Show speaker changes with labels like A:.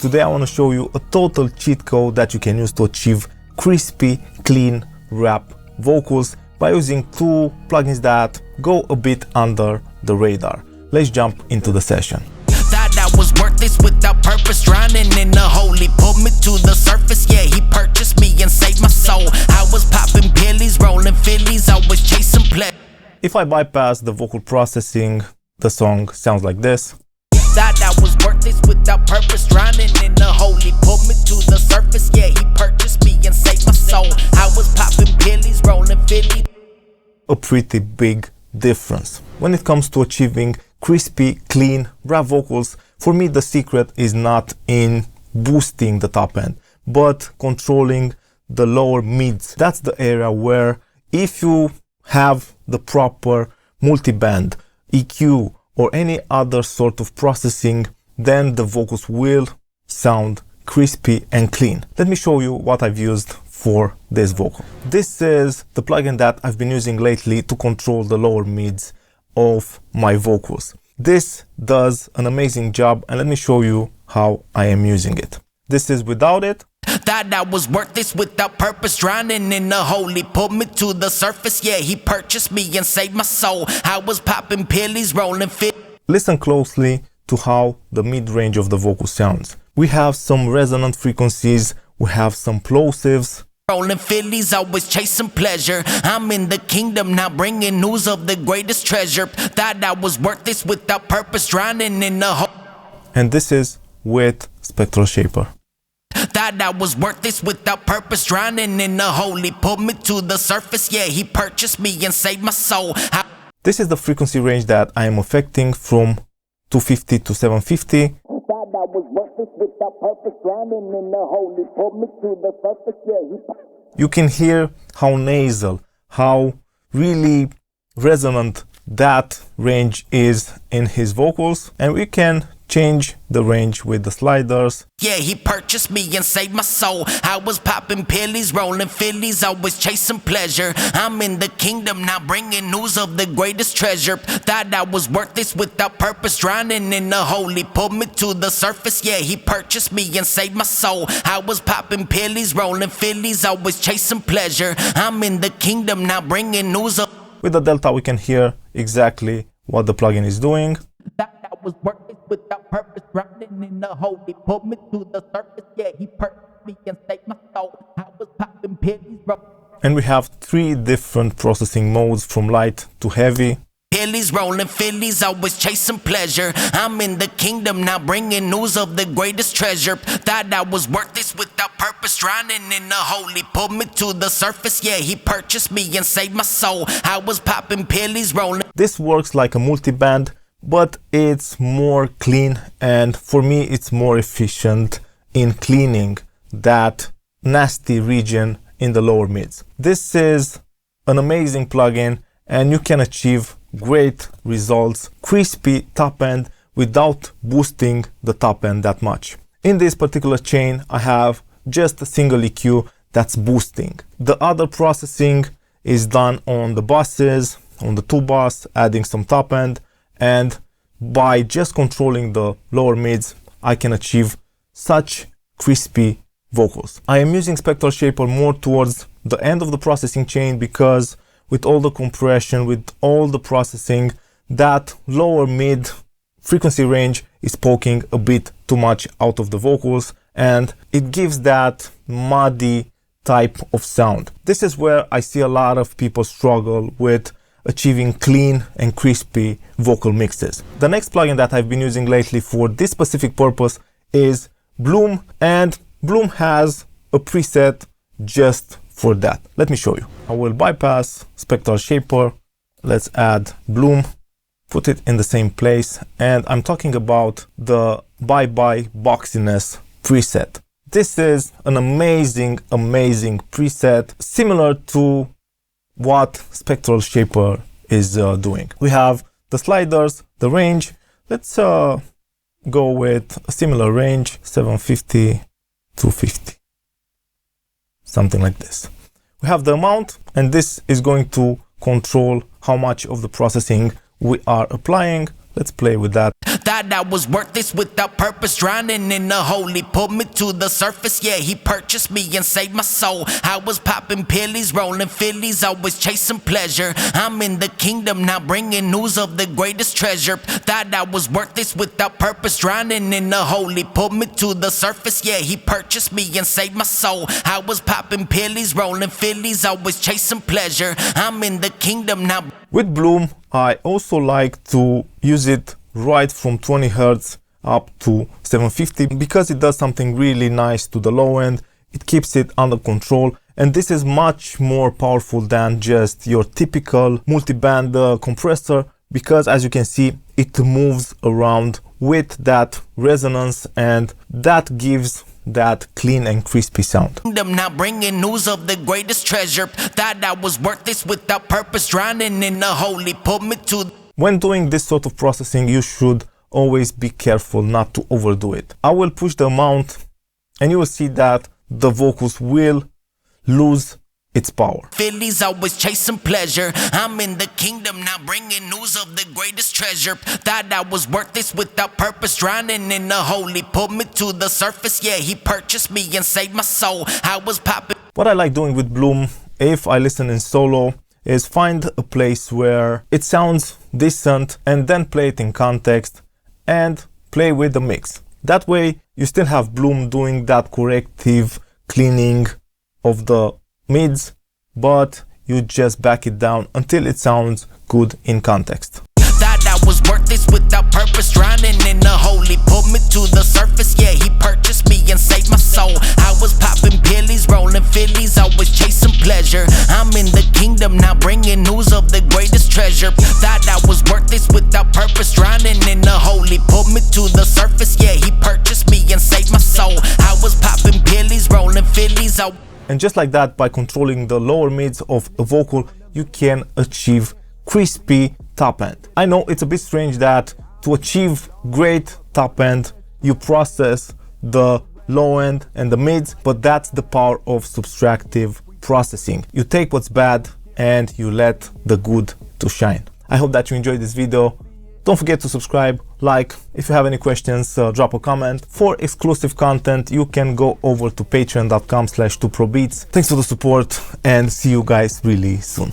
A: Today I want to show you a total cheat code that you can use to achieve crispy, clean rap vocals by using two plugins that go a bit under the radar. Let's jump into the session.
B: Thought I was worthless without purpose, drowning in the hole. He pulled me to the surface, yeah, he purchased me and saved my soul. I was popping pillies, rolling fillies, I was chasing play.
A: If I bypass the vocal processing, the song sounds like this.
B: Thought I was worthless without purpose, drowning in the hole. He pulled me to the surface, yeah, he purchased me and saved my soul. I was popping pillies, rolling fillies.
A: A pretty big difference. When it comes to achieving crispy, clean rap vocals, for me the secret is not in boosting the top end, but controlling the lower mids. That's the area where if you have the proper multiband, EQ, or any other sort of processing, then the vocals will sound crispy and clean. Let me show you what I've used for this vocal. This is the plugin that I've been using lately to control the lower mids of my vocals. This does an amazing job, and let me show you how I am using it. This is without it.
B: Thought I was worthless without purpose, drowning in the hole. He pulled me to the surface, yeah, he purchased me and saved my soul. I was popping pillies, rolling fit.
A: Listen closely to how the mid-range of the vocal sounds. We have some resonant frequencies, we have some plosives.
B: Rolling fillies, always chasing pleasure. I'm in the kingdom now, bringing news of the greatest treasure. Thought I was worthless without purpose, drowning in the hole.
A: And this is with Spectral Shaper.
B: Thought I was worthless without purpose, drowning in the hole. He pulled me to the surface, yeah, he purchased me and saved my soul.
A: This is the frequency range that I am affecting from 250 to 750.
B: Thought I was worthless without purpose, drowning in the hole. He pulled me to the surface, yeah,
A: You can hear how nasal, how really resonant that range is in his vocals, and we can change the range with the sliders.
B: Yeah, he purchased me and saved my soul. I was popping pillies, rolling fillies, always chasing pleasure. I'm in the kingdom now, bringing news of the greatest treasure. Thought I was worthless without purpose, drowning in the hole. He pulled me to the surface, yeah, he purchased me and saved my soul. I was popping pillies, rolling fillies, always chasing pleasure. I'm in the kingdom now, bringing news of...
A: With the delta we can hear exactly what the plugin is doing.
B: Thought I was worthless without purpose, drowning in the hole. He pulled me to the surface, yeah, he purchased me and saved my soul. I was popping pillies,
A: and we have three different processing modes from light to heavy.
B: pillies, rolling fillies, always chasing pleasure. I'm in the kingdom now, bringing news of the greatest treasure. Thought I was worthless without purpose, drowning in the hole. He pulled me to the surface, yeah, he purchased me and saved my soul. I was popping pillies, rolling.
A: This works like a multiband, but it's more clean, and for me it's more efficient in cleaning that nasty region in the lower mids. This is an amazing plugin, and you can achieve great results, crispy top end without boosting the top end that much. In this particular chain I have just a single EQ that's boosting. The other processing is done on the basses, on the two bass, adding some top end, and by just controlling the lower mids I can achieve such crispy vocals. I am using Spectral Shaper more towards the end of the processing chain because with all the compression, with all the processing, that lower mid frequency range is poking a bit too much out of the vocals, and it gives that muddy type of sound. This is where I see a lot of people struggle with achieving clean and crispy vocal mixes. The next plugin that I've been using lately for this specific purpose is Bloom, and Bloom has a preset just for that. Let me show you. I will bypass Spectral Shaper. Let's add Bloom, put it in the same place, and I'm talking about the Bye Bye Boxiness preset. This is an amazing preset, similar to what Spectral Shaper is doing. We have the sliders, the range. Let's go with a similar range, 750, 250, something like this. We have the amount, and this is going to control how much of the processing we are applying. Let's play with that.
B: Thought I was worthless without purpose, drowning in the hole. He pulled me to the surface, yeah, he purchased me and saved my soul. I was popping pillies, rolling fillies, always chasing pleasure. I'm in the kingdom now, bringing news of the greatest treasure. Thought I was worthless without purpose, drowning in the hole. He pulled me to the surface, yeah, he purchased me and saved my soul. I was popping pillies, rolling fillies, always chasing pleasure. I'm in the kingdom now.
A: With Bloom, I also like to use it right from 20 Hz up to 750 because it does something really nice to the low end. It keeps it under control, and this is much more powerful than just your typical multi-band compressor, because as you can see, it moves around with that resonance, and that gives that clean and crispy sound.
B: Now bringing news of the greatest treasure. Thought I was worthless without purpose, drowning in the hole. He pulled me to.
A: When doing this sort of processing, you should always be careful not to overdo it. I will push the amount and you will see that the vocals will lose its power.
B: Phillies always chasing pleasure. I'm in the kingdom now, bringing news of the greatest treasure. Thought I was worthless without purpose, drowning in the hole. He pulled me to the surface, yeah, he purchased me and saved my soul. I was popping.
A: What I like doing with Bloom, if I listen in solo, is find a place where it sounds decent and then play it in context and play with the mix. That way you still have Bloom doing that corrective cleaning of the mids, but you just back it down until it sounds good in context.
B: Thought I was worthless without purpose, drowning in the hole. He pulled me to the surface, yeah, he purchased me and saved my soul. I was popping pillies, rolling fillies, always chasing pleasure. I'm in the kingdom now, bringing news of the greatest treasure. Thought I was worthless without purpose, drowning in the hole. He pulled me to the surface, yeah, he purchased me and saved my soul. I was popping pillies, rolling fillies.
A: And just like that, by controlling the lower mids of a vocal, you can achieve crispy top end. I know it's a bit strange that to achieve great top end, you process the low end and the mids, but that's the power of subtractive processing. You take what's bad and you let the good to shine. I hope that you enjoyed this video. Don't forget to subscribe, like. If you have any questions, drop a comment. For exclusive content, you can go over to patreon.com/2probeats. Thanks for the support and see you guys really soon.